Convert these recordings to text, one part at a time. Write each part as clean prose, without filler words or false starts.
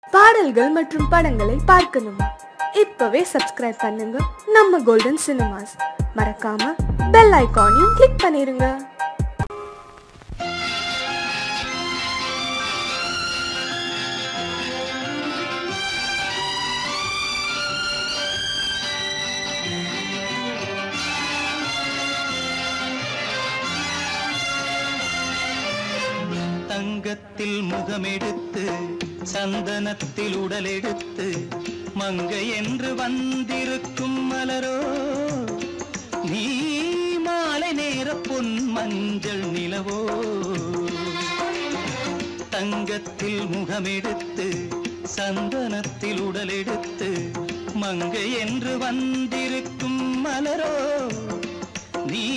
பாடல்கள் மற்றும் படங்களை பார்க்கணுமா? இப்பவே சப்ஸ்கிரைப் பண்ணுங்க நம்ம கோல்டன் சினிமாஸ். மறக்காம பெல் ஐகானையும் கிளிக் பண்ணிருங்க. தங்கத்தில் முகமெடுத்து சந்தனத்தில் உடலெடுத்து மங்கை என்று வந்திருக்கும் மலரோ, நீ மாலை நேர பொன் மஞ்சள் நிலவோ. தங்கத்தில் முகமெடுத்து சந்தனத்தில் உடலெடுத்து மங்கை என்று வந்திருக்கும் மலரோ, நீ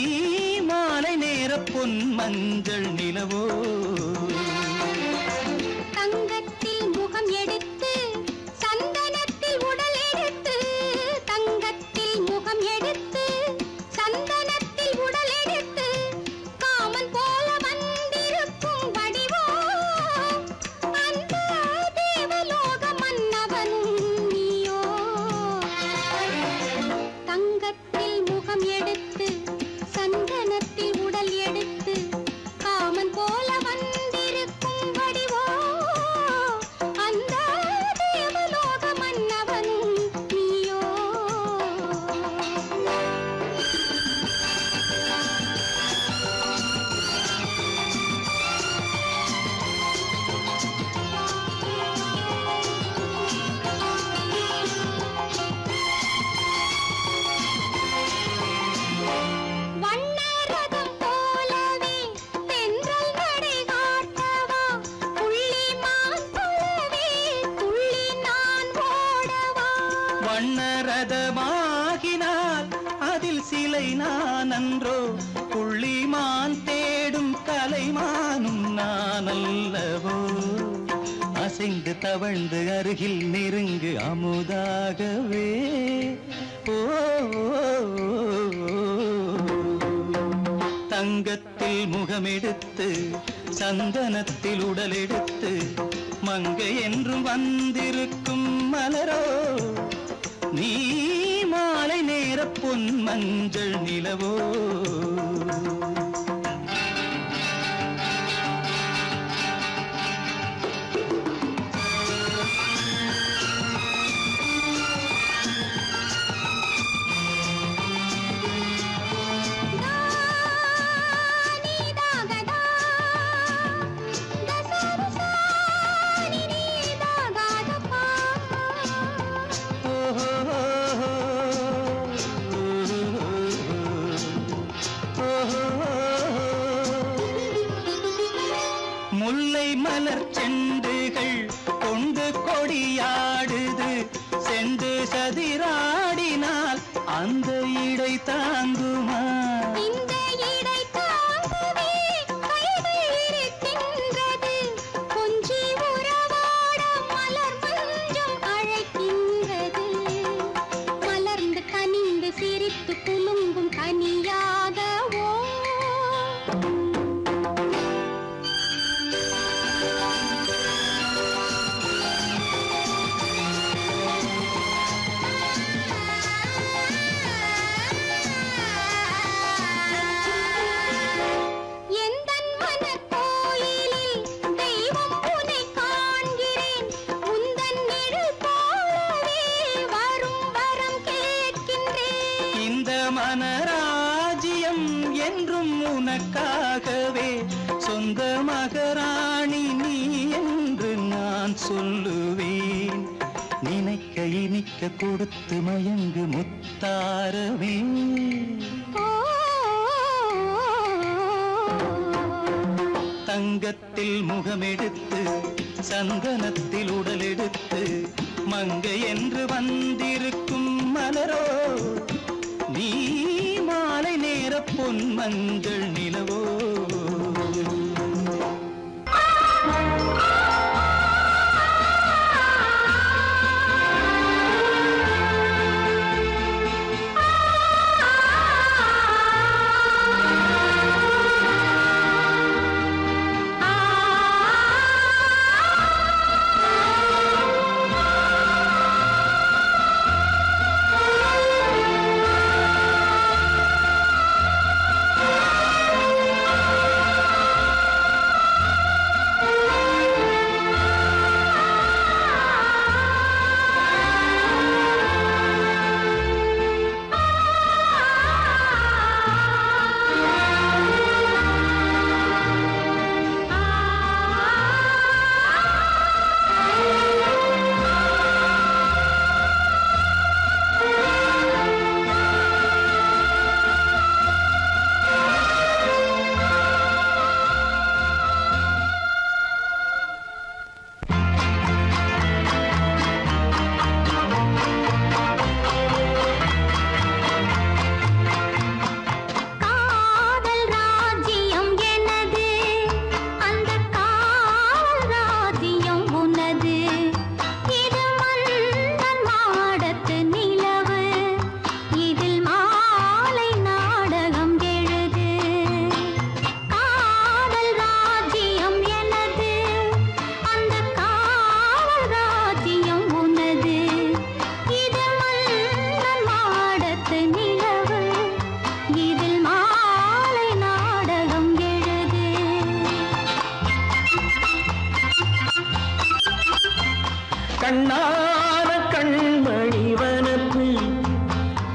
மாலை நேர பொன் மஞ்சள் நிலவோ. தங்கத்தில் முகம் எடுத்து சந்தனத்தில் உடல் எடுத்து, தங்கத்தில் முகம் எடுத்து சந்தனத்தில் உடல் எடுத்து காமன் போல வந்திருக்கும் வடிவோ, அந்த தேவலோக மன்னவனும் நீயோ. தங்கத்தில் முகம் எடுத்து சந்தனத்தில் உடல் எடுத்து காமன் போல வந்திருக்கும் வடிவோ, அந்த தேவலோக மன்னவனும் நீயோ. வண்ணரதம் போலவே தென்றல் நடை காட்டவா, புள்ளிமான் போலவே துள்ளி நான் ஓடவா. வண்ணரதமாகினால் அதில் சிலை நான் அன்றோ, புள்ளிமான் தேடும் கலைமானும் நான் அல்லவோ. அசைந்து தவழ்ந்து அருகில் நெருங்கு அமுதாகவே. ஓ, தங்கத்தில் முகமெடுத்து சந்தனத்தில் உடலெடுத்து மங்கை என்றும் வந்திருக்கும் மலரோ, நீ மாலை நேர பொன் மஞ்சள் நிலவோ. முல்லை மலர் செண்டுகள் கொண்டு கொடியாடுது, செண்டு சதிராடினால் அந்த இடை தாங்குமா? இந்த இடை தாங்கவே கைகள் இருக்கின்றது, கொஞ்சி உறவாட மலர் மஞ்சம் அழைக்கின்றது. மலர்ந்து கனிந்து சிரித்து குலுங்கும் கனியாகவோ. எந்தன் மனக்கோயிலில் தெய்வம் உன்னை காண்கிறேன், உந்தன் நிழல் போலவே வரும் வரம் கேட்கின்றேன். இந்த மனராஜ்யம் என்றும் உனக்காகவே, சொந்த மகராணி நீ என்று நான் சொல்லுவேன். நினைக்க இனிக்க கொடுத்து மயங்கு முத்தாரவே. தங்கத்தில் முகமெடுத்து சந்தனத்தில் உடலெடுத்து மங்கை என்று வந்திருக்கும் மலரோ, நீ மாலை நேர பொன் மஞ்சள் நிலவோ. ஆ கண்ணான கண்மணி வனப்பு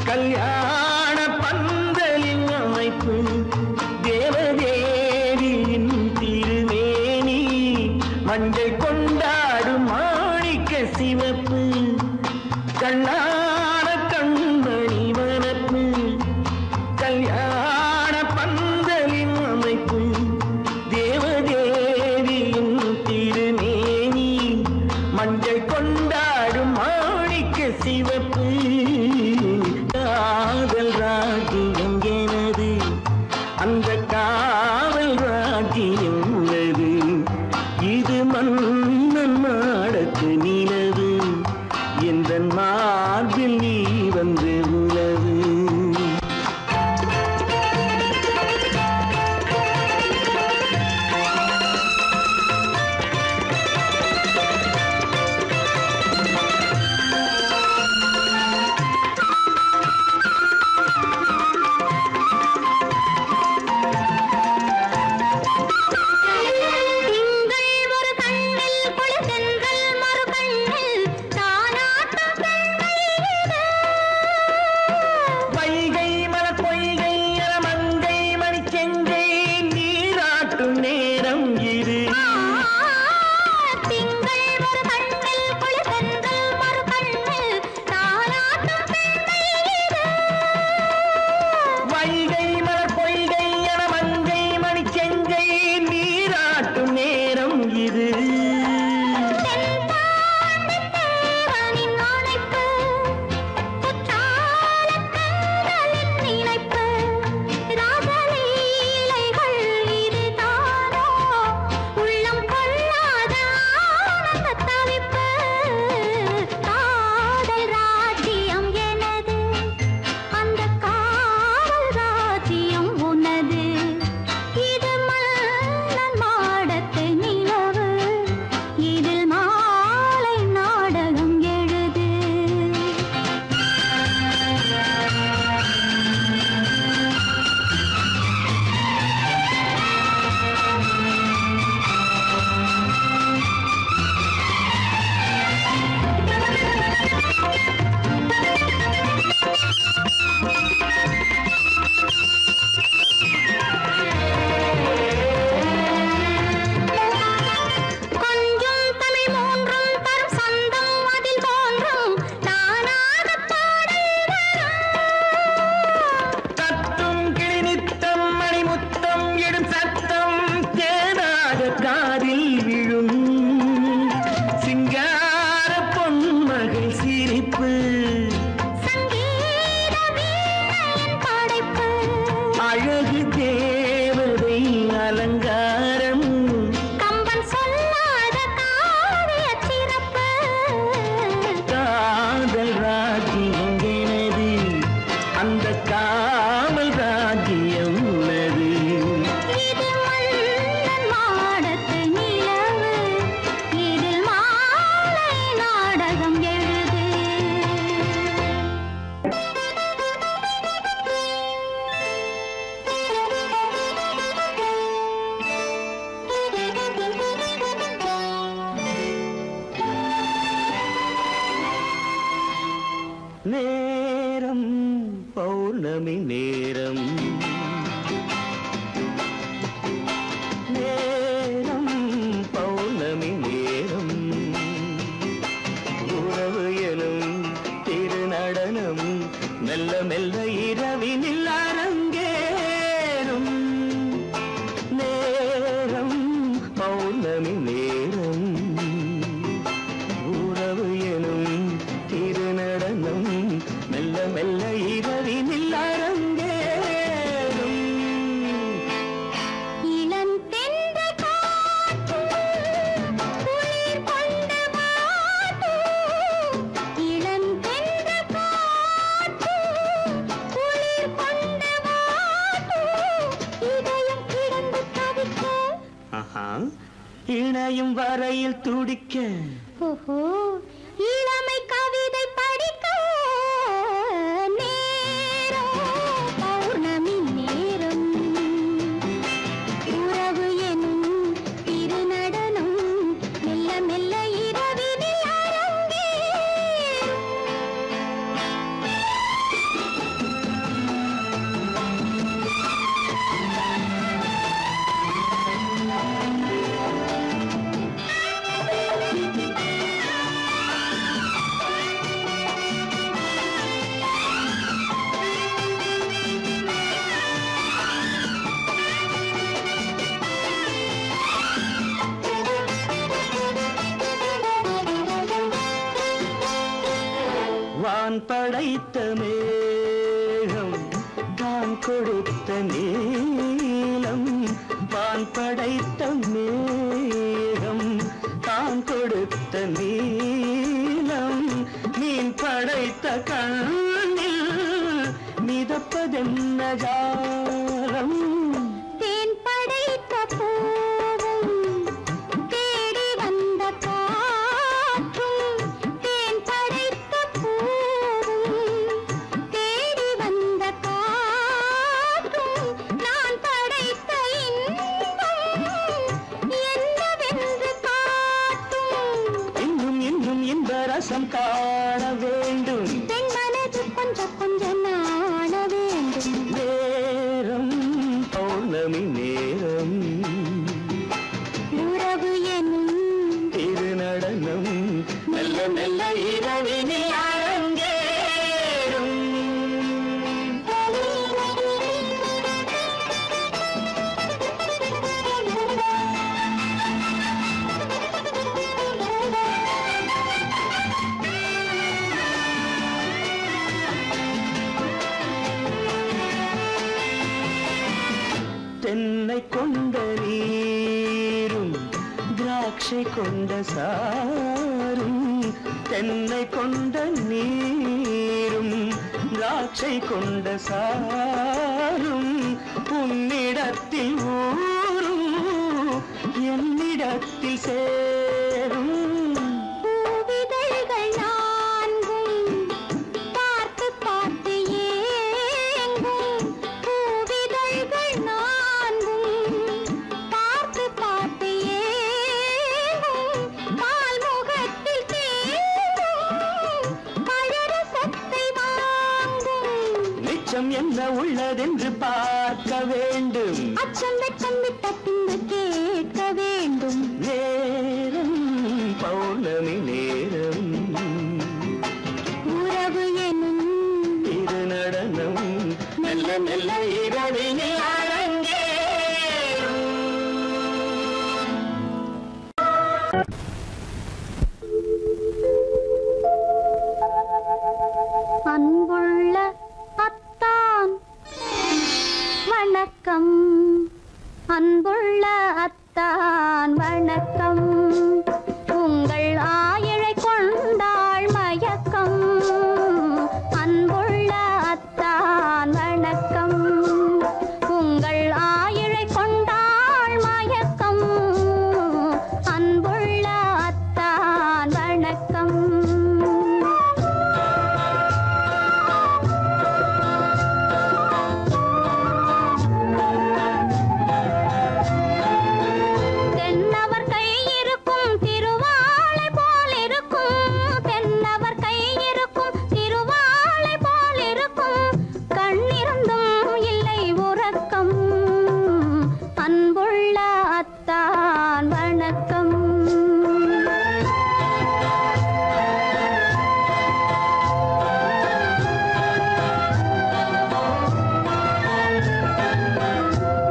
கல்யாண பந்தலின் அமைப்பு தேவதேவியின் திருமேனி மஞ்சள் கொண்டாடும் மாணிக்க சிவப்பு கண்ணான கண்மணி வனப்பு கல்யாண பந்தலின் அமைப்பு தேவதேவியின் திருமேனி மஞ்சள் கொண்டாடும் மாணிக்க சிவப்பு காதல் ராஜ்யம் எனது அந்த காவல் ராஜ்யம் உள்ளது இது மன்னன் மாடத்து நிலவு எந்த மார்பில் நீ வந்து உலவு நேரம் பௌர்ணமி நேரம் நேரம் பௌர்ணமி நேரம் உறவு எனும் திருநடனம் மெல்ல மெல்ல இரவினில் அரங்கேறும் நேரம் பௌர்ணமி நேரம் உறவு எனும் திருநடனம் மெல்ல மெல்ல இரவினில் அரங்கேறும் இளந்தென்றல் காற்று குளிர் கொண்ட வாட்டு இளந்தென்றல் காற்று குளிர் கொண்ட வாட்டு இதயம் கிடந்து தவிக்க இணையும் வரையில் துடிக்க ஓஹோ இளமை கவிதை படிக்க நேரம் பௌர்ணமி நேரம் உறவு எனும் திருநடனம் மெல்ல மெல்ல இரவினில் அரங்கேறும் வான் படைத்த மேகம் தான் கொடுத்த நீலம் வான் படைத்த மேகம் தான் கொடுத்த நீலம் மீன் படைத்த கண்ணில் மிதப்பதென்ன ஜாலம் தேன் படைத்த பூவும் தேடி வந்த காற்றும் தேன் படைத்த பூவும் தேடி வந்த காற்றும் நான் படைத்த இன்பம் என்னவென்று காட்டும் இன்னும் இன்னும் இந்த ரசம் காண வேண்டும் பெண் மனது கொஞ்சம் கொஞ்சம் நாண வேண்டும் நேரம் பௌர்ணமி நேரம் உறவு எனும் திருநடனம் மெல்ல மெல்ல இரவினில் அரங்கேறும் தென்னை கொண்ட நீரும் திராட்சை கொண்ட சாரும் தென்னை கொண்ட நீரும் திராட்சை கொண்ட சாரும் உன்னிடத்தில் ஊரும் என்னிடத்தில் சேரும் பூவிதழ்கள் நான்கும் பார்த்து பார்த்து ஏங்கும் பூவிதழ்கள் நான்கும் பார்த்து பார்த்து ஏங்கும் பால்முகத்தில் தேங்கும் பழரசத்தை வாங்கும் நிச்சம் என்ன உள்ளதென்று பார்க்க வேண்டும் அச்சம் வெட்கம் விட்ட பின்பு கேட்க வேண்டும் நேரம் பௌர்ணமி நேரம் உறவு எனும் திருநடனம் மெல்ல மெல்ல இரவினில் அரங்கேறும் அன்புள்ள அத்தான் வணக்கம் அன்புள்ள அத்தான் வணக்கம் உங்கள் ஆயிழை கொண்டாள் மயக்கம் அன்புள்ள அத்தான் வணக்கம் உங்கள் ஆயிழை கொண்டாள் மயக்கம் அன்புள்ள அத்தான் வணக்கம் தென்னவர் கை இருக்கும் திருவாளை போல் இருக்கும் தென்னவர் கை இருக்கும் திருவாளை போல் இருக்கும் கண்ணிருந்தும் இல்லை உறக்கம் அன்புள்ள அத்தான் வணக்கம்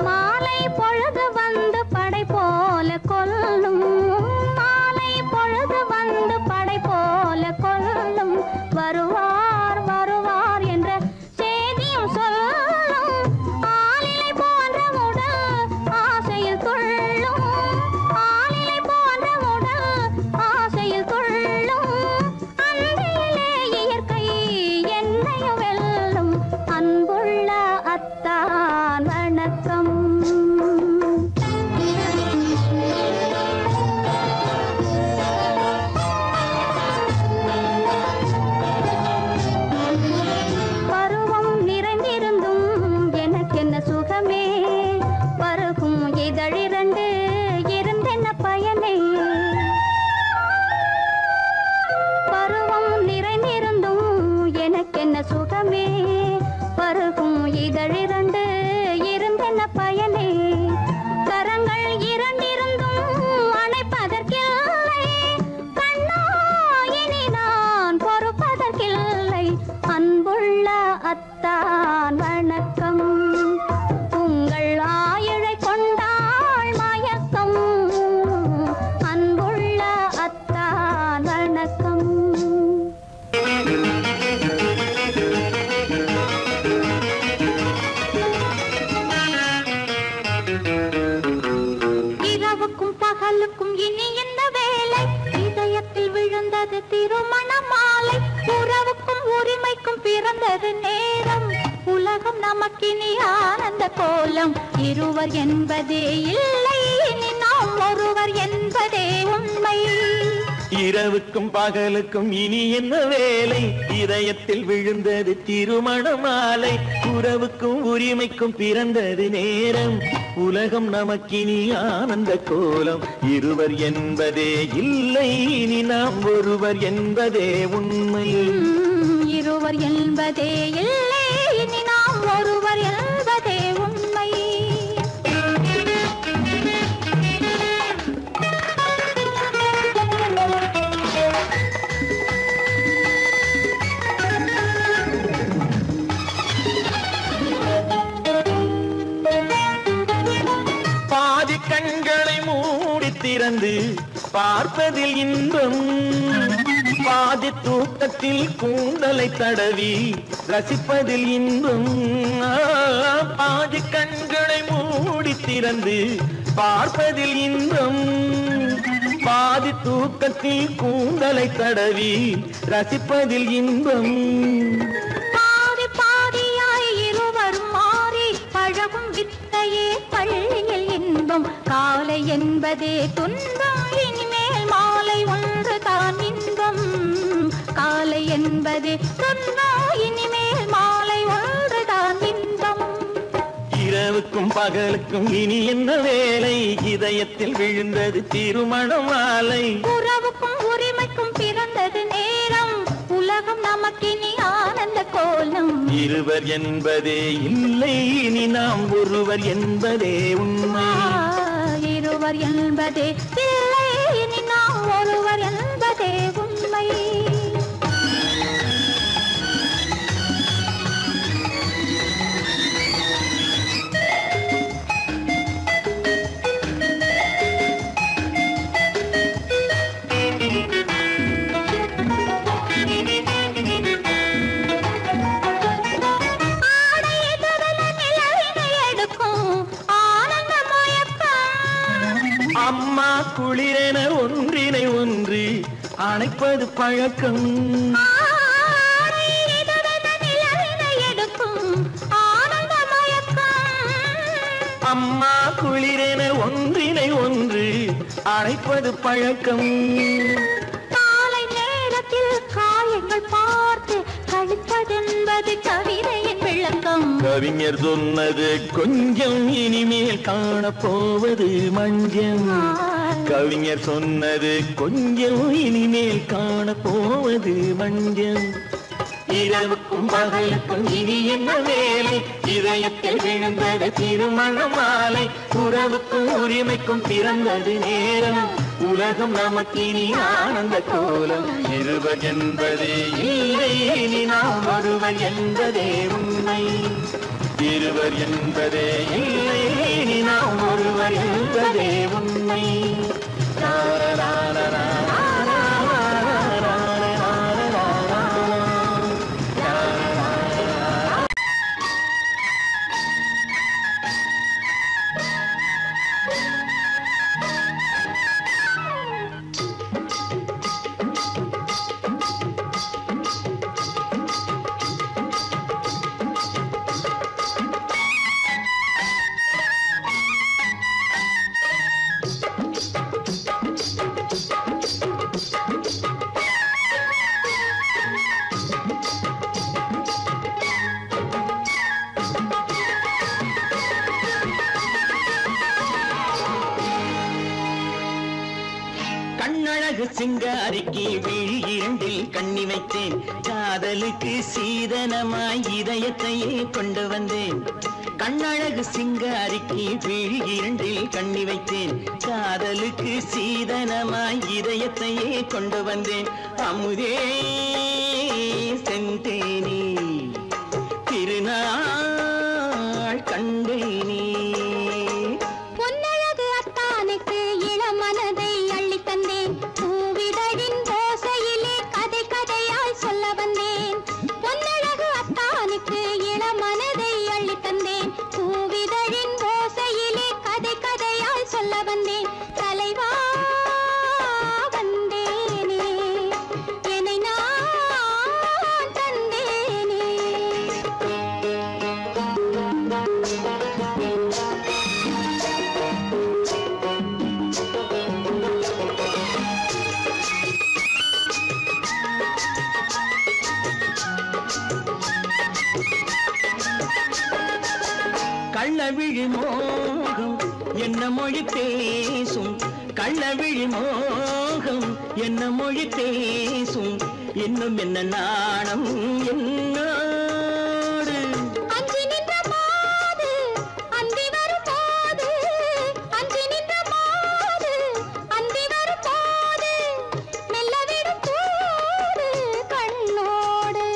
மாலை பொழுது வந்து படை போல கொல்லும் மாலை பொழுது வந்து படை போல கொல்லும் வருவார் வருவார் என்ற செய்தியும் சொல்லும் ஆளிலை போன்ற உடல் ஆசையில் துள்ளும் ஆளிலை போன்ற உடல் ஆசையில் துள்ளும் அன்பிலே இயற்கை என்னையும் வெல்லும் அன்புள்ள அத்தான் வணக்கம் பருவம் நிறைந்திருந்தும் எனக்கென்ன சுகமே பருகும் இதழிரண்டு இருந்தென்ன பயனே பருவம் நிறைந்திருந்தும் எனக்கென்ன சுகமே பருகும் இதழிரண்டு இருந்தென்ன பயனே கரங்கள் இரண்டிருந்தும் அணைப்பதற்கில்லை கண்ணா இனி நான் பொறுப்பதற்கில்லை அன்புள்ள அத்தான் வணக்கம் உங்கள் ஆயிழை கொண்டாள் மயக்கம் அன்புள்ள அத்தான் வணக்கம் கோலம். இருவர் என்பதே இல்லை, இனி நாம் ஒருவர் என்பதே உண்மை. இரவுக்கும் பகலுக்கும் இனி என்ன வேலை? இதயத்தில் விழுந்தது திருமண மாலை. உறவுக்கும் உரிமைக்கும் பிறந்தது நேரம். உலகம் நமக்கினி ஆனந்த கோலம். இருவர் என்பதே இல்லை, இனி நாம் ஒருவர் என்பதே உண்மை. இருவர் என்பதே இல்லை, இனி நாம் ஒருவர் என்பதே உண்மை. கண்களை மூடி திறந்து பார்ப்பதில் இன்பம். பாதி தூக்கத்தில் கூந்தலை தடவி ரசிப்பதில் இன்பம். பாதி கண்களை மூடி திறந்து பார்ப்பதில் இன்பம். பாதி தூக்கத்தில் கூந்தலை தடவி ரசிப்பதில் இன்பம். பாதி பாதியாய் இருவர் மாறி பழகும் வித்தையே பள்ளியில் இன்பம். காலை என்பதே துன்பம், இனிமேல் மாலை ஒன்று தான் இன்பம். காலை என்பதே துன்பம், இனிமேல் மாலை ஒன்று தான் இன்பம். இரவுக்கும் பகலுக்கும் இனி என்ன வேலை? இதயத்தில் விழுந்தது திருமண மாலை. உறவுக்கும் உரிமைக்கும் பிறந்தது நேரம். உலகம் நமக்கினி ஆனந்த கோலம். இருவர் என்பதே இல்லை, இனி நாம் ஒருவர் என்பதே உண்மை. இருவர் என்பதே இல்லை, இனி நாம் ஒருவர் என்பதே உண்மை. அம்மா குளிரென ஒன்றினை ஒன்று அணைப்பது பழக்கம். அம்மா குளிரென ஒன்றினை ஒன்று அணைப்பது பழக்கம். காலை நேரத்தில் காயங்கள் பார்த்து கழிப்பதென்பது கவிதையின் விளக்கம். கவிஞர் சொன்னது கொஞ்சம், இனிமேல் காணப்போவது மஞ்சம். கவிஞர் சொன்னது கொஞ்சம், இனிமேல் காணப்போவது மஞ்சம். இரவுக்கும் பகலுக்கும் இனி என்ன வேலை? இதயத்தில் விழுந்தது திருமண மாலை. உறவுக்கும் உரிமைக்கும் பிறந்தது நேரம். உலகம் நமக்கினி ஆனந்த கோலம். இருவர் என்பதே இல்லை, இனி நாம் ஒருவர் என்பதே உண்மை. இருவர் என்பதே இல்லை, இனி நாம் ஒருவர் என்பதே உண்மை. கண்ணழகு சிங்காரிக்கு விழி இரண்டில் கண்ணி வைத்தேன். காதலுக்கு சீதனமாய் இதயத்தையே கொண்டு வந்தேன். கண்ணழகு சிங்காரிக்கு விழி இரண்டில் கண்ணி வைத்தேன். காதலுக்கு சீதனமாய் இதயத்தையே கொண்டு வந்தேன். அமுதே செந்தேனே திருநாள் கண்டேனே. பொன்னழகு அத்தானுக்கு இளமனதை அள்ளி தந்தேன். பூவிதழின் ஓசையிலே கதை கதையாய் சொல்ல வந்தேன். பொன்னழகு அத்தானுக்கு இளமனதை அள்ளி தந்தேன். பூவிதழின் ஓசையிலே கதை கதையாய் சொல்ல வந்தேன். தலைவா வந்தேனே, என்னை நான் தந்தேனே. கள்ளவிழி மோகம் என்ன மொழி பேசும் கள்ளவிழி மோகம் என்ன மொழி பேசும் இன்னும் என்ன நாணம் என்னோடு அஞ்சி நின்ற மாது அந்தி வரும் போது அஞ்சி நின்ற மாது அந்தி வரும் போது மெல்ல விடும் போது கண்ணோடு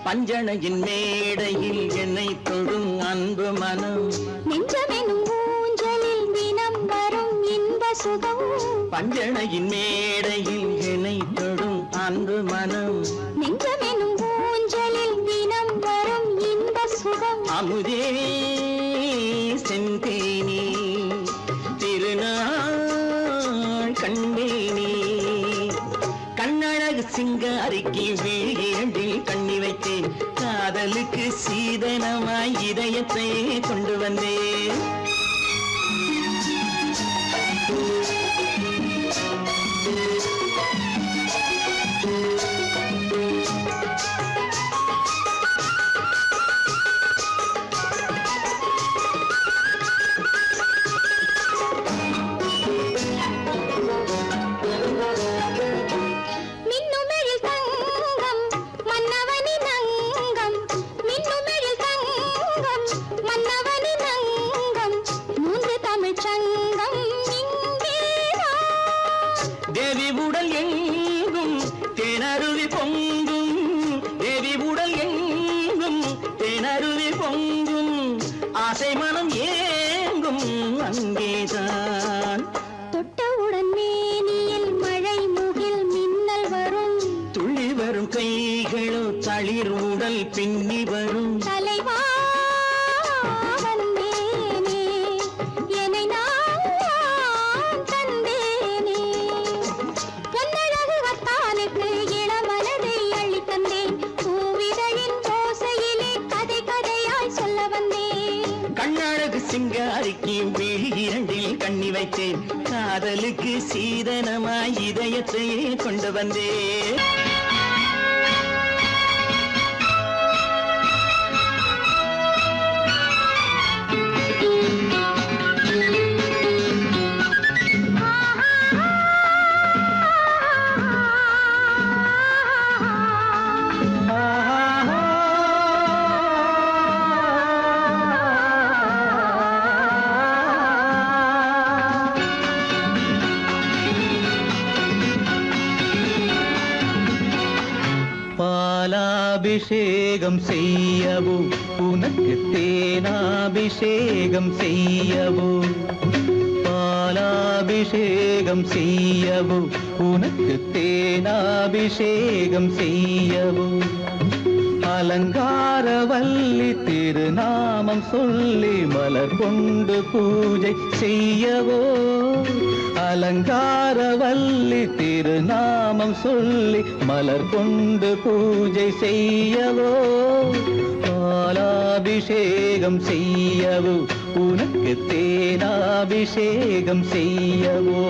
பஞ்சணையின் மேடையில் என்னை தொடும் அன்பு மனம் நெஞ்சமெனும் ஊஞ்சலில் தினம் வரும் இன்ப சுகம் பஞ்சணையின் மேடையில் என்னை தொடும் அன்பு மனம் நெஞ்சமெனும் ஊஞ்சலில் தினம் வரும் இன்ப சுகம் அமுதே செந்தேனே திருநாள் கண்ணேனே கண்ணழகு சிங்காரிக்கு வீழில் கண்ணி வைத்தேன் காதலுக்கு சீதனமாய் இதயத்தை கொண்டு வந்தேன் மின்னுமெழில் தங்கம் மன்னவனின் அங்கம் மின்னுமெழில் தங்கம் மன்னவனின் அங்கம் மூன்று தமிழ்ச் சங்கம் இங்கேதான் தேவி உடல் எங்கும் தேனருவி பொங்கும் தேவி உடல் எங்கும் தேனருவி பொங்கும் ஆசை மனம் ஏங்கும் அங்கேதான் தொட்டவுடன் மேனியில் மழை முகில் மின்னல் வரும் துள்ளி வரும் கைகளோ தளிர் உடல் பின்னி வரும் தலைவா வந்தேனே என்னை நான் தந்தேனே பொன்னழகு வத்தானுக்கு இளமனதை அள்ளித் தந்தேன் பூவிதழின் ஓசையிலே கதை கதையாய் சொல்ல வந்தேன் கண்ணழகு சிங்காரிக்கு விழி இரண்டில் கண்ணி வைத்தேன் காதலுக்கு சீதனமாய் இதயத்தையே கொண்டு வந்தேன் பாலாபிஷேகம் செய்யவோ உனக்கு தேனாபிஷேகம் செய்யவோ பாலாபிஷேகம் செய்யவோ உனக்கு தேனாபிஷேகம் செய்யவோ அலங்காரவல்லி திருநாமம் சொல்லி மலர் கொண்டு பூஜை செய்யவோ அலங்காரவல்லி திருநாமம் சொல்லி மலர் கொண்டு பூஜை செய்யவோ பாலாபிஷேகம் செய்யவோ உனக்கு தேனாபிஷேகம் செய்யவோ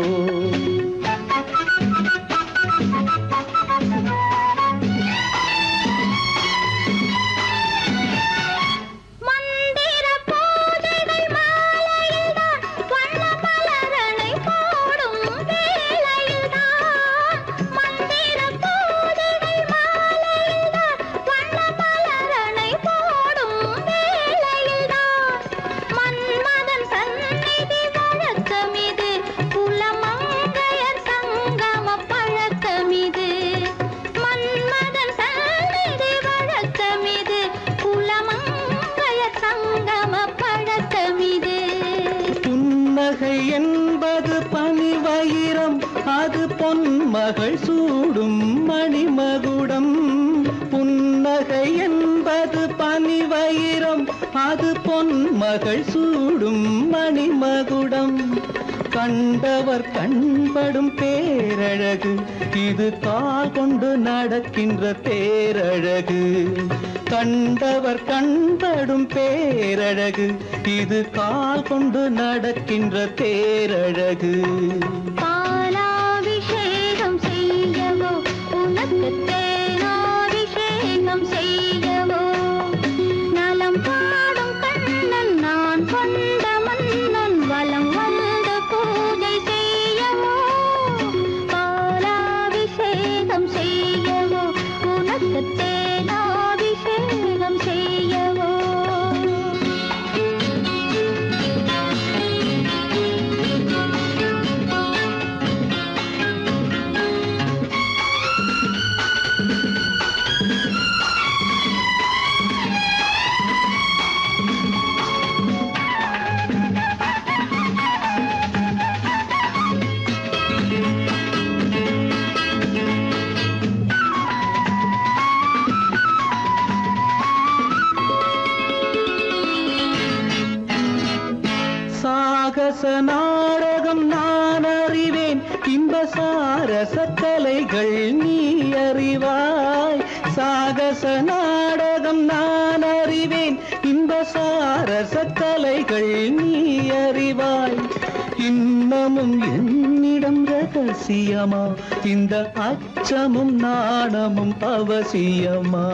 மந்திர பூஜைகள் மாலையில்தான் வண்ண மலரணை போடும் வேளையில்தான் மந்திர பூஜைகள் மாலையில்தான் வண்ண மலரணை போடும் வேளையில்தான் மன்மதன் சந்நிதி வழக்கமிது புலமங்கையர் சங்கம பழக்கமிது மன்மதன் சந்நிதி வழக்கமிது புலமங்கையர் சங்கம பழக்கமிது புன்னகை என்பது பனிவயிரம் அது பொன்மகள் சூடும் மணிமகுடம் புன்னகை என்பது பனிவயிரம் அது பொன்மகள் சூடும் மணிமகுடம் கண்டவர் கண்படும் பேரழகு இது கால் கொண்டு நடக்கின்ற தேரழகு கண்டவர் கண்படும் பேரழகு இது கால் கொண்டு நடக்கின்ற தேரழகு பாலாபிஷேகம் செய்யவோ உனக்கு தேனாபிஷேகம் செய்யவோ நலம் பாடும் கண்ணன் நான் சாகச நாடகம் நான் அறிவேன், இன்பசாரச கலைகள் நீ அறிவாய். சாகச நாடகம் நான் அறிவேன், இன்பசாரச கலைகள் நீ அறிவாய். இன்னமும் என்னிடம் ரகசியமா, இந்த அச்சமும் நாணமும் அவசியமா?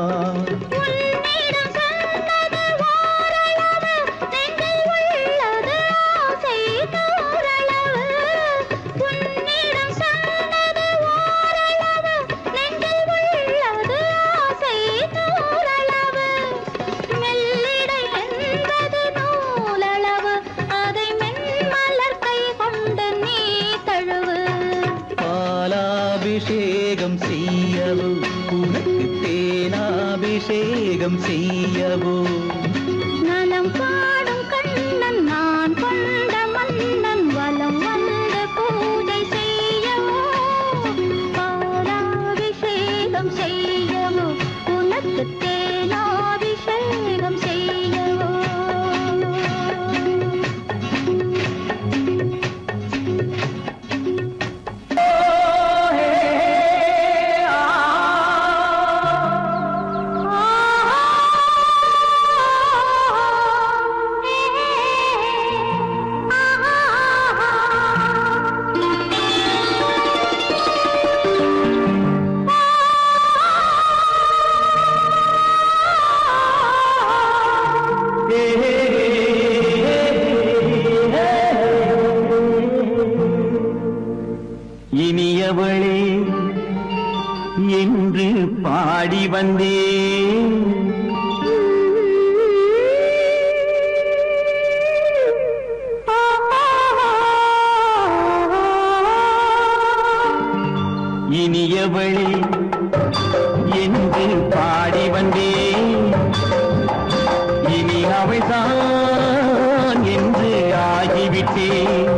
அபிஷேகம் செய்யவோ, உனக்கு தேனாபிஷேகம் செய்யவோ. நலம் பாடும் கண்ணன் நான் கொண்ட மன்னன் வலம் வந்து பூஜை செய்யவோ, பாலாபிஷேகம் செய்யவோ, உனக்கு தேனாபிஷேகம் செய்யவோ. இனியவளே என்று பாடி வந்தேன், இனியவளே என்று பாடி வந்தேன். இனி அவள்தான் என்று ஆகிவிட்டேன்.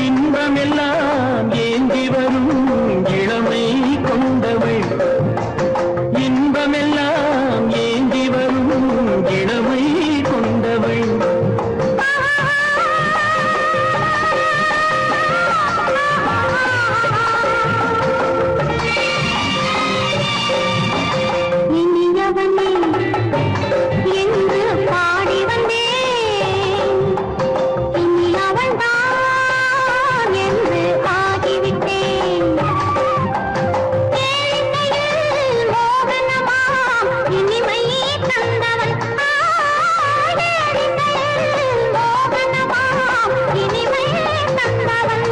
இன்பமெல்லாம் ஏந்தி வரும் இளமை கொண்டவள், இன்பமெல்லாம் ஏந்தி வரும் இளமை கொண்டவள். இனியவனே என்று பாடி வந்தேன், இனி அவள்தான் என்று ஆகிவிட்டேன். ஏழையில் மோகனமாம் இனிமை தந்தவன், ஏழையில் மோகனமாம் இனிமை தந்தவன்.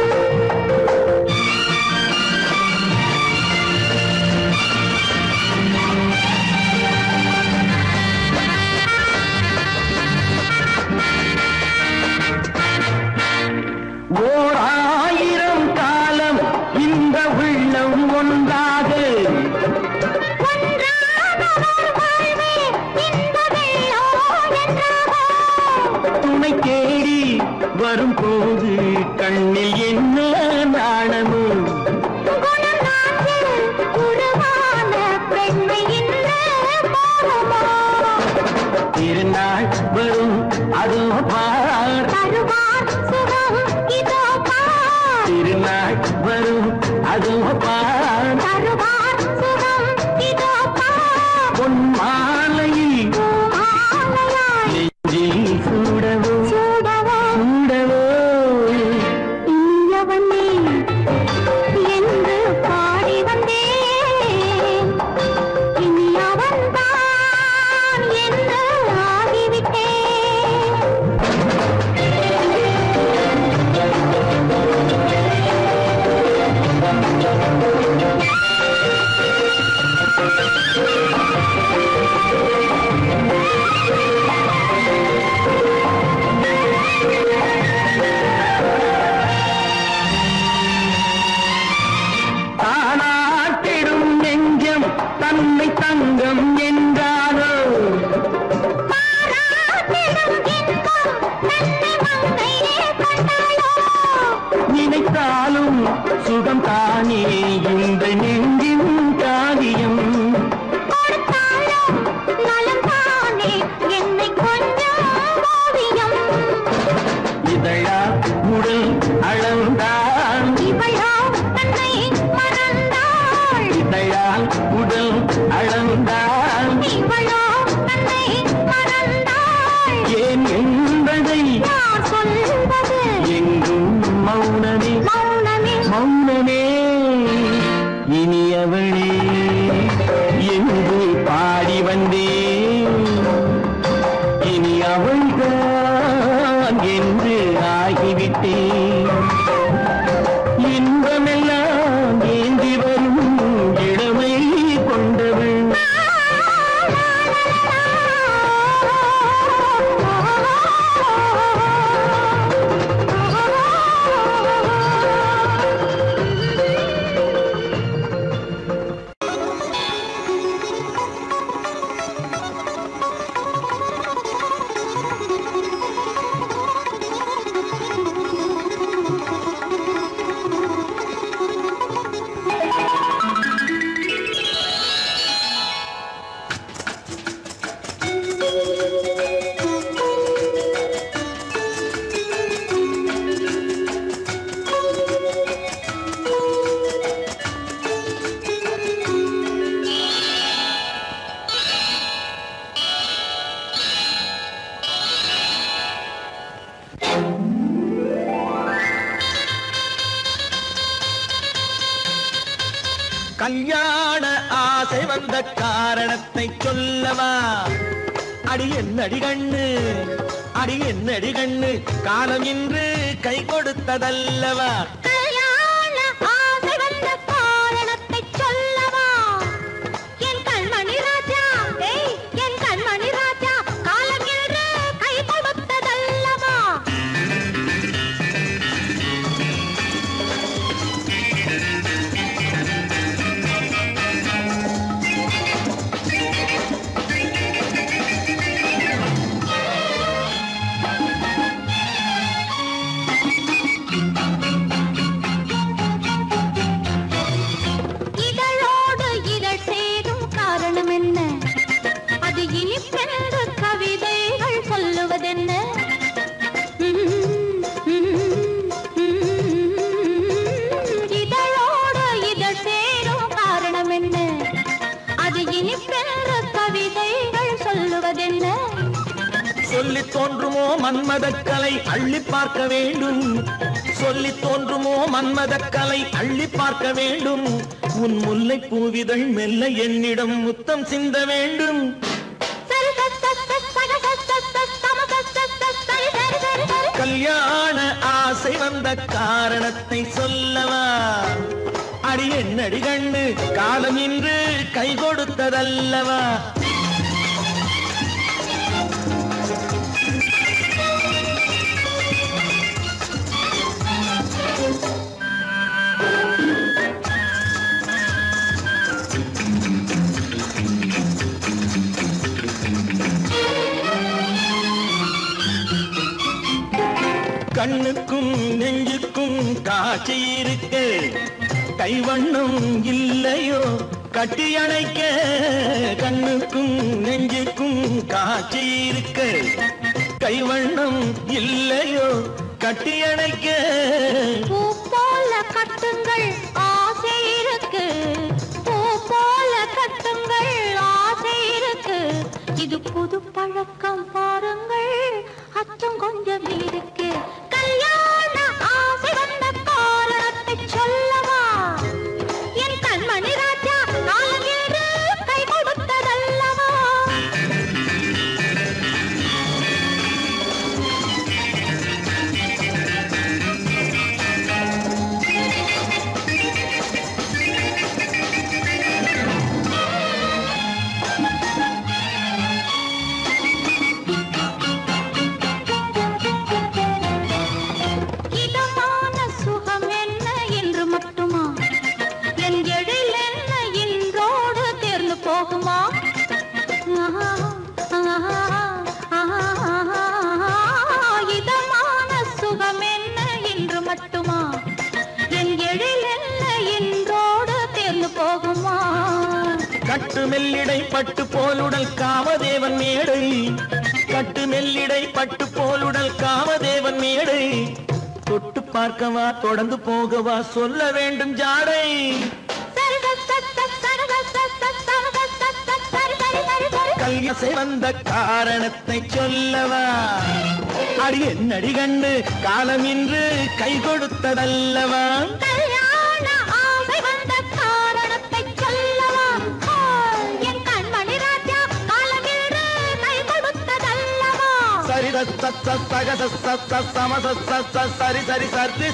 ஓர் ஆயிரம் காலம் இந்த உள்ளம் ஒன்றாக, துணை தேடி வரும் போது கண்ணில் என்ன நாணமோ? திருநாள் வரும் அதோ பார், திருநாள் வரும் அதோ பார். பொன் மாலையில் நெஞ்சில் சூடவோ சூடவோ. இனியவனே என்று பாடி வந்தேன், இனி அவன்தான் என்று ஆகிவிட்டேன். தானாட்டிடும் நெஞ்சம் தன்னை தங்கம் என்றாரோ, நினைத்தாலும் சுகம் தானே இந்த நெஞ்சின் காரியம். மழையால் உடல் அளந்தால் இவளோ தன்னை மறந்தாள். ஏன் என்பதை யார் சொல்வது? எங்கும் மௌனமே மௌனமே மௌனமே. இனியவளே என்று பாடி வந்தேன், இனி அவள்தான் என்று ஆகிவிட்டேன். இன்பமெல்லாம் ஏந்தி வரும் இளமை கொண்டவள். கல்யாண ஆசை வந்த காரணத்தை சொல்லவா? அடி என்னடி கண்ணு, அடி என்னடி கண்ணு, காலம் இன்று கை கொடுத்ததல்லவா? கல்யாண ஆசை வந்த காரணத்தை சொல்லவா? என் கண்மணி ராஜா, என் கண்மணி ராஜா, காலம் என்று கை கொடுத்ததல்லவா? இதழோடு இதழ் சேரும் காரணம் என்ன? அது இனிப்பென்று கவிதைகள் சொல்லுவதென்ன? இதழோடு இதழ் சேரும் காரணம் என்ன? அது இனிப்பென்று கவிதைகள் சொல்லுவதென்ன? சொல்லி தோன்றுமோ மன்மதக்கலை அள்ளி பார்க்க வேண்டும், சொல்லி தோன்றுமோ மன்மதக்கலை அள்ளி பார்க்க வேண்டும். உன் முல்லை பூவிதழ் மெல்ல என்னிடம் முத்தம் சிந்த வேண்டும். கல்யாண ஆசை வந்த காரணத்தை சொல்லவா? அடி என்னடி கண்ணு, காலம் இன்று கை கொடுத்ததல்லவா? கண்ணுக்கும் நெஞ்சுக்கும் காட்சி இருக்க, கைவண்ணம் இல்லையோ கட்டி அணைக்க? கண்ணுக்கும் நெஞ்சுக்கும் காட்சி இருக்க, கைவண்ணம் இல்லையோ கட்டி அணைக்க? பூ போல கட்டுங்கள் ஆசை இருக்கு, பூ போல கட்டுங்கள் ஆசை இருக்கு. இது புது பழக்கம் பாருங்கள், அச்சம் கொஞ்சம் இருக்கு. கல்யாண ஆசை வந்த காரணத்தை சொல்லவா? என் கண்மணி ராஜா, காலம் என்று கை கொடுத்ததல்லவா? இதமான சுகம் என்ன என்று மட்டுமா? என் எழில் என்ன இன்றோடு தேர்ந்து போகுமா? இதமான சுகம் என்ன என்று மட்டுமா? என் எழில் என்ன இன்றோடு தேர்ந்து போகுமா? கட்டு மெல்லிடை பட்டு போலுடல் காமதேவன் மேடை, கட்டு மெல்லிடை பட்டு போலுடல் காமதேவன் மேடை. தொட்டு பார்க்கவா தொடர்ந்து போகவா சொல்ல வேண்டும் ஜாடை. சரி கல்யாசை வந்த காரணத்தை சொல்லவா அடி என்னடி கண்டு காலம் இன்று கை கொடுத்ததல்லவா கல்யாண ஆசை வந்த காரணத்தை சொல்லவா என் கண்மணி ராஜா காலமின்று கை கொடுத்ததல்லவா சரி சக சரி சரி சரி